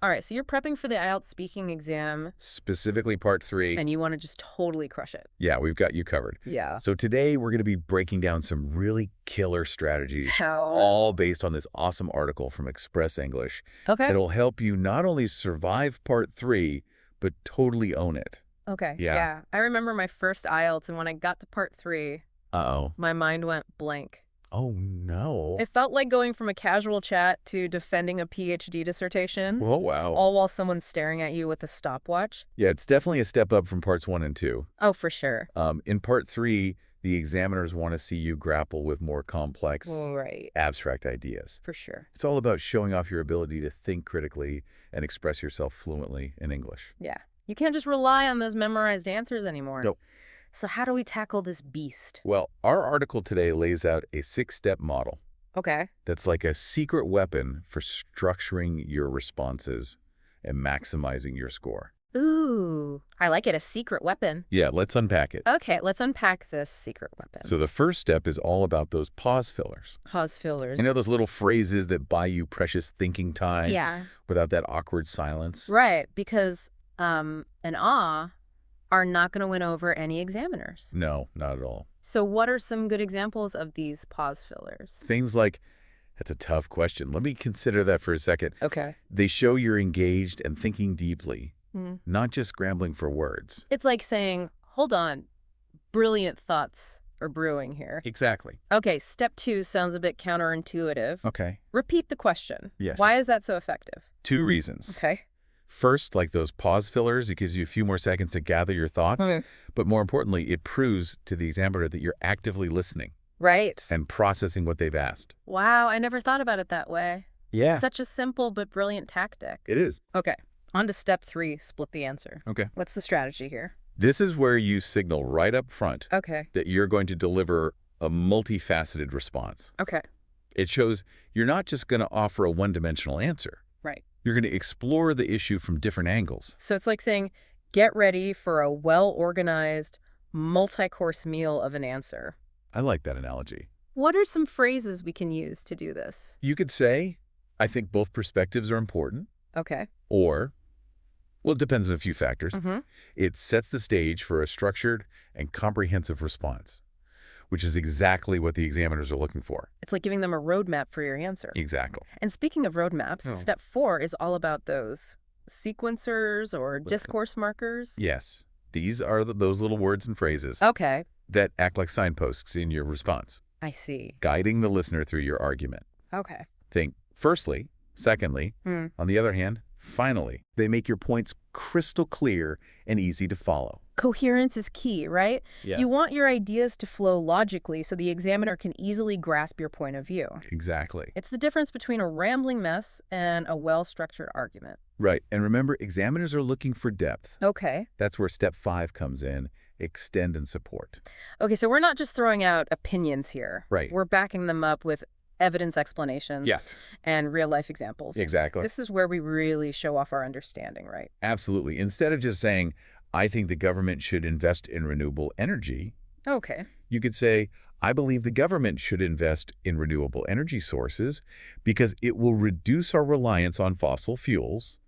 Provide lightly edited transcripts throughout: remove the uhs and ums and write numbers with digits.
All right, so you're prepping for the IELTS speaking exam, Specifically part 3. and you want to just totally crush it. Yeah, we've got you covered. Yeah. So today we're going to be breaking down some really killer strategies, How? all based on this awesome article from Express English. Okay. It'll help you not only survive part 3, but totally own it. Okay. Yeah. I remember my first IELTS, and when I got to part 3, Uh-oh. my mind went blank. Oh, no. It felt like going from a casual chat to defending a PhD dissertation, Oh, wow. all while someone's staring at you with a stopwatch. Yeah, it's definitely a step up from parts 1 and 2. Oh, for sure. In part 3, the examiners want to see you grapple with more complex, Right. abstract ideas. For sure. It's all about showing off your ability to think critically and express yourself fluently in English. Yeah. You can't just rely on those memorized answers anymore. Nope. So how do we tackle this beast? Well, our article today lays out a 6-step model Okay. that's like a secret weapon for structuring your responses and maximizing your score. Ooh, I like it, a secret weapon. Yeah, let's unpack it. Okay, let's unpack this secret weapon. So the first step is all about those pause fillers. Pause fillers. You know, those little phrases that buy you precious thinking time Yeah. without that awkward silence? Right, because and are not going to win over any examiners. No, not at all. So what are some good examples of these pause fillers? Things like, that's a tough question. Let me consider that for a second. Okay. They show you're engaged and thinking deeply, Hmm. not just scrambling for words. It's like saying, hold on, brilliant thoughts are brewing here. Exactly. Okay, step 2 sounds a bit counterintuitive. Okay. Repeat the question. Yes. Why is that so effective? 2 reasons. Okay. First, like those pause fillers, it gives you a few more seconds to gather your thoughts. Okay. But more importantly, it proves to the examiner that you're actively listening Right. and processing what they've asked. Wow, I never thought about it that way. Yeah, Such a simple but brilliant tactic. it is. Okay, on to step 3, split the answer. Okay. What's the strategy here? This is where you signal right up front Okay. that you're going to deliver a multifaceted response. Okay. It shows you're not just going to offer a one-dimensional answer. Right. You're going to explore the issue from different angles. So it's like saying, get ready for a well-organized, multi-course meal of an answer. I like that analogy. What are some phrases we can use to do this? You could say, I think both perspectives are important, Okay. or, well, it depends on a few factors. Mm-hmm. It sets the stage for a structured and comprehensive response, which is exactly what the examiners are looking for. It's like giving them a roadmap for your answer. Exactly. And speaking of roadmaps, Oh. step 4 is all about those sequencers or discourse markers. Yes. These are those little words and phrases Okay. that act like signposts in your response, I see. guiding the listener through your argument. Okay. Think firstly, secondly, Hmm. on the other hand, finally. They make your points crystal clear and easy to follow. Coherence is key, right? Yeah. You want your ideas to flow logically so the examiner can easily grasp your point of view. Exactly. It's the difference between a rambling mess and a well-structured argument. Right. And remember, examiners are looking for depth. Okay. That's where step 5 comes in, extend and support. Okay, so we're not just throwing out opinions here. Right. We're backing them up with evidence explanations Yes. and real-life examples. Exactly. This is where we really show off our understanding, right? Absolutely. Instead of just saying, I think the government should invest in renewable energy, Okay. you could say, I believe the government should invest in renewable energy sources because it will reduce our reliance on fossil fuels,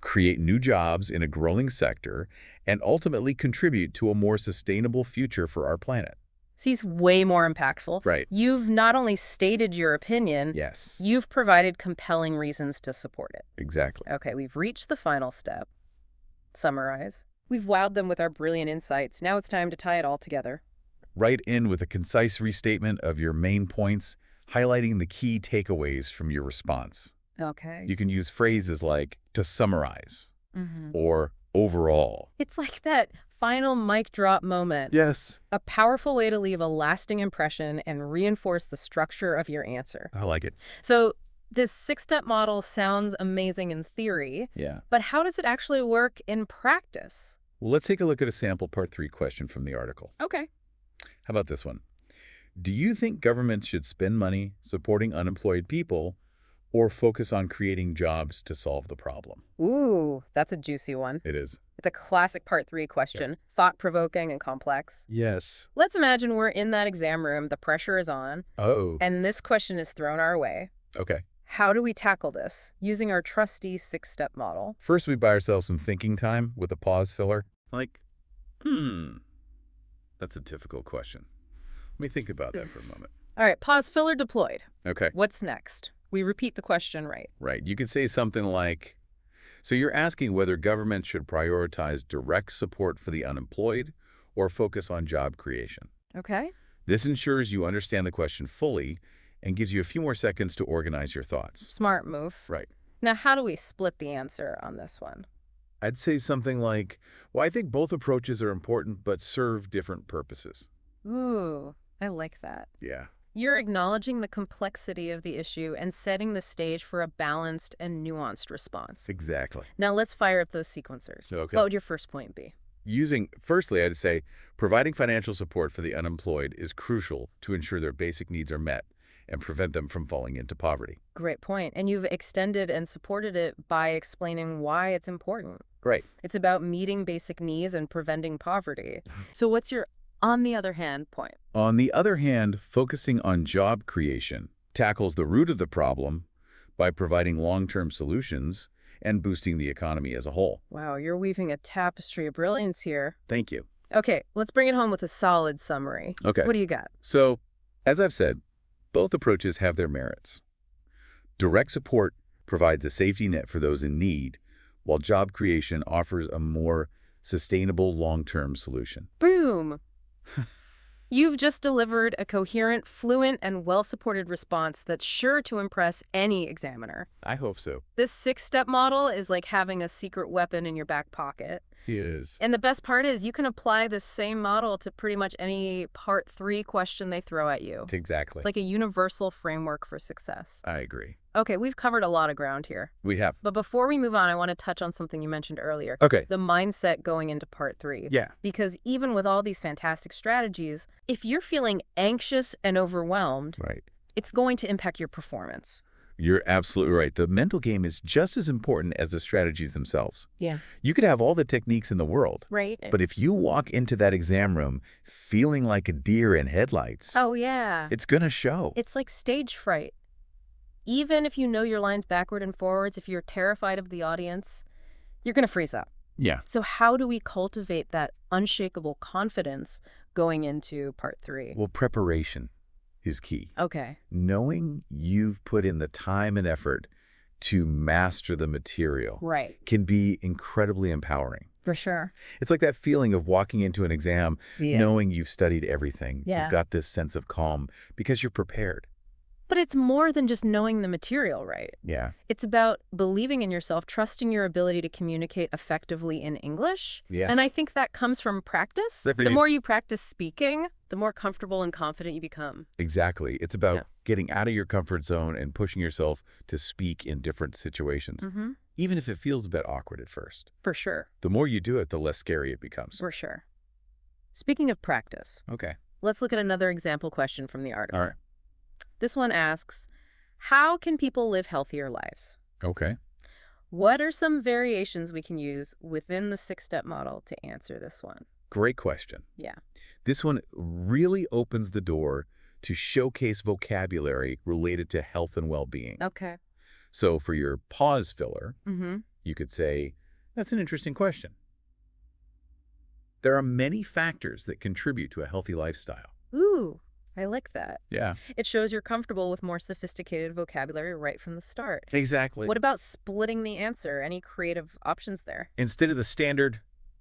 create new jobs in a growing sector, and ultimately contribute to a more sustainable future for our planet. See, it's way more impactful. Right. You've not only stated your opinion, Yes. you've provided compelling reasons to support it. Exactly. Okay, we've reached the final step. Summarize. We've wowed them with our brilliant insights. Now it's time to tie it all together. Write in with a concise restatement of your main points, highlighting the key takeaways from your response. Okay. You can use phrases like, to summarize, Mm-hmm. or overall. It's like that final mic drop moment. Yes. A powerful way to leave a lasting impression and reinforce the structure of your answer. I like it. So this 6-step model sounds amazing in theory, Yeah. but how does it actually work in practice? Well, let's take a look at a sample part 3 question from the article. Okay. How about this one? Do you think governments should spend money supporting unemployed people or focus on creating jobs to solve the problem? Ooh, that's a juicy one. It is. It's a classic part 3 question, thought-provoking and complex. Yes. Let's imagine we're in that exam room, the pressure is on, Oh. and this question is thrown our way. Okay. How do we tackle this using our trusty six-step model? First, we buy ourselves some thinking time with a pause filler. Like, that's a difficult question. Let me think about that for a moment. All right, pause filler deployed. Okay. What's next? We repeat the question right. Right. You could say something like, so you're asking whether government should prioritize direct support for the unemployed or focus on job creation. Okay. This ensures you understand the question fully and gives you a few more seconds to organize your thoughts. Smart move. Right. Now, how do we split the answer on this one? I'd say something like, well, I think both approaches are important but serve different purposes. Ooh, I like that. Yeah. You're acknowledging the complexity of the issue and setting the stage for a balanced and nuanced response. Exactly. Now, let's fire up those sequencers. Okay. What would your first point be? Firstly, I'd say providing financial support for the unemployed is crucial to ensure their basic needs are met and prevent them from falling into poverty. Great point. And you've extended and supported it by explaining why it's important. Right. It's about meeting basic needs and preventing poverty. So what's your, on the other hand, point? On the other hand, focusing on job creation tackles the root of the problem by providing long-term solutions and boosting the economy as a whole. Wow, you're weaving a tapestry of brilliance here. Thank you. Okay, let's bring it home with a solid summary. Okay. What do you got? So, as I've said, both approaches have their merits. Direct support provides a safety net for those in need, while job creation offers a more sustainable long-term solution. Boom! You've just delivered a coherent, fluent, and well-supported response that's sure to impress any examiner. I hope so. This six-step model is like having a secret weapon in your back pocket. He is. And the best part is you can apply this same model to pretty much any Part 3 question they throw at you. Exactly. Like a universal framework for success. I agree. Okay, we've covered a lot of ground here. We have. But before we move on, I want to touch on something you mentioned earlier. Okay. The mindset going into Part 3. Yeah. Because even with all these fantastic strategies, if you're feeling anxious and overwhelmed, Right. it's going to impact your performance. You're absolutely right. The mental game is just as important as the strategies themselves. Yeah. You could have all the techniques in the world, Right. but if you walk into that exam room feeling like a deer in headlights, Oh, yeah. it's going to show. It's like stage fright. Even if you know your lines backward and forwards, if you're terrified of the audience, you're going to freeze up. Yeah. So how do we cultivate that unshakable confidence going into Part 3? Well, preparation is key. Okay. Knowing you've put in the time and effort to master the material Right. can be incredibly empowering. For sure. It's like that feeling of walking into an exam knowing you've studied everything. Yeah. You've got this sense of calm because you're prepared. But it's more than just knowing the material, right? Yeah. It's about believing in yourself, trusting your ability to communicate effectively in English. Yes. And I think that comes from practice. Definitely. The more you practice speaking, the more comfortable and confident you become. Exactly. It's about getting out of your comfort zone and pushing yourself to speak in different situations, Mm-hmm. even if it feels a bit awkward at first. For sure. The more you do it, the less scary it becomes. For sure. Speaking of practice, Okay. let's look at another example question from the article. All right. This one asks, how can people live healthier lives? Okay. What are some variations we can use within the six-step model to answer this one? Great question. Yeah. This one really opens the door to showcase vocabulary related to health and well-being. Okay. So for your pause filler, Mm-hmm. you could say, that's an interesting question. There are many factors that contribute to a healthy lifestyle. Ooh, I like that. Yeah, It shows you're comfortable with more sophisticated vocabulary right from the start. exactly. What about splitting the answer? Any creative options there? Instead of the standard,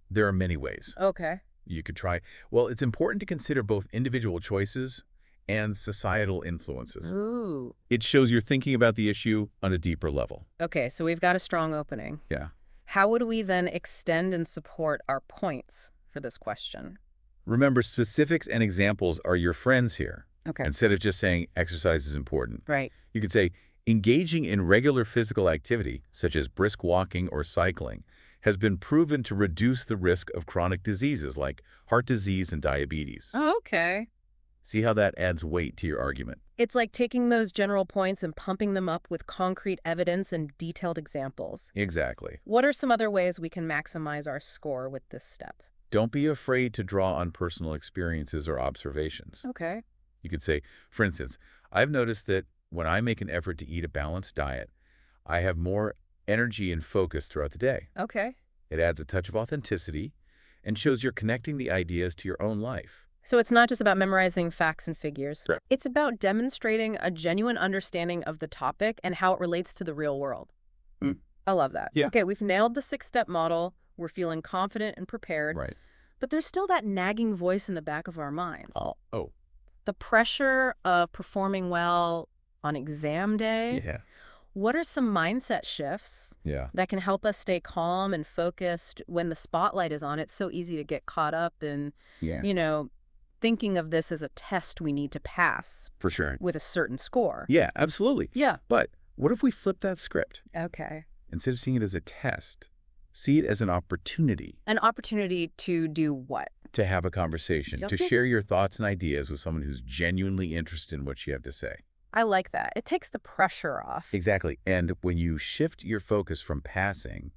there are many ways Okay. you could try. Well, it's important to consider both individual choices and societal influences. Ooh. It shows you're thinking about the issue on a deeper level. Okay, so we've got a strong opening. Yeah. How would we then extend and support our points for this question? Remember, specifics and examples are your friends here. Okay. Instead of just saying exercise is important. Right. You could say engaging in regular physical activity, such as brisk walking or cycling, has been proven to reduce the risk of chronic diseases like heart disease and diabetes. Oh, okay. See how that adds weight to your argument? It's like taking those general points and pumping them up with concrete evidence and detailed examples. Exactly. What are some other ways we can maximize our score with this step? Don't be afraid to draw on personal experiences or observations. Okay. You could say, for instance, I've noticed that When I make an effort to eat a balanced diet, I have more energy and focus throughout the day. Okay. It adds a touch of authenticity and shows you're connecting the ideas to your own life. So it's not just about memorizing facts and figures. Correct. It's about demonstrating a genuine understanding of the topic and how it relates to the real world. Mm. I love that. Yeah. Okay, we've nailed the 6-step model. We're feeling confident and prepared. Right. But there's still that nagging voice in the back of our minds. Oh. The pressure of performing well on exam day. Yeah. What are some mindset shifts Yeah. that can help us stay calm and focused when the spotlight is on? It's so easy to get caught up in, Yeah. thinking of this as a test we need to pass For sure. with a certain score. Yeah, absolutely. Yeah. But what if we flip that script? Okay. Instead of seeing it as a test, see it as an opportunity An opportunity to do what? to have a conversation, to Okay. share your thoughts and ideas with someone who's genuinely interested in what you have to say. I like that. It takes the pressure off. Exactly. And when you shift your focus from passing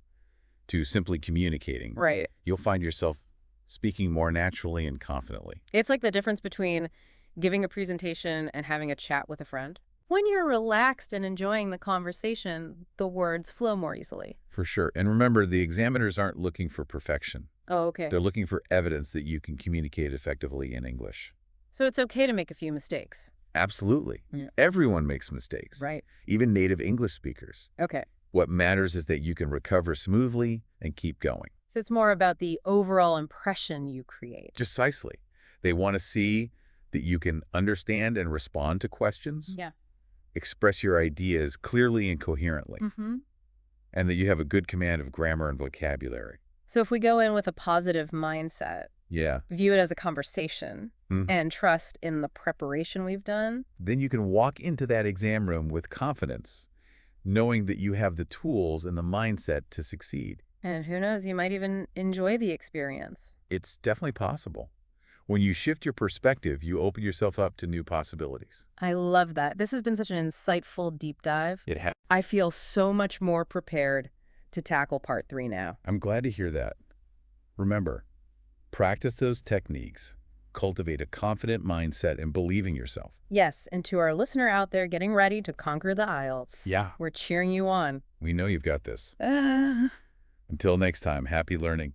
to simply communicating, Right. you'll find yourself speaking more naturally and confidently. It's like the difference between giving a presentation and having a chat with a friend. When you're relaxed and enjoying the conversation, the words flow more easily. For sure. And remember, the examiners aren't looking for perfection. Oh, okay. They're looking for evidence that you can communicate effectively in English. So it's okay to make a few mistakes. Absolutely. Yeah. Everyone makes mistakes. Right. Even native English speakers. Okay. What matters is that you can recover smoothly and keep going. So it's more about the overall impression you create. Precisely. They want to see that you can understand and respond to questions, Yeah. express your ideas clearly and coherently, Mm-hmm. and that you have a good command of grammar and vocabulary. So if we go in with a positive mindset, Yeah. view it as a conversation, Mhm. and trust in the preparation we've done, Then you can walk into that exam room with confidence, knowing that you have the tools and the mindset to succeed. and who knows, you might even enjoy the experience. It's definitely possible. When you shift your perspective, you open yourself up to new possibilities. I love that. This has been such an insightful deep dive. It has. I feel so much more prepared to tackle part 3 now. I'm glad to hear that. Remember, practice those techniques. Cultivate a confident mindset and believe in yourself. Yes, and to our listener out there getting ready to conquer the IELTS, Yeah. we're cheering you on. We know you've got this. Ah. Until next time, happy learning.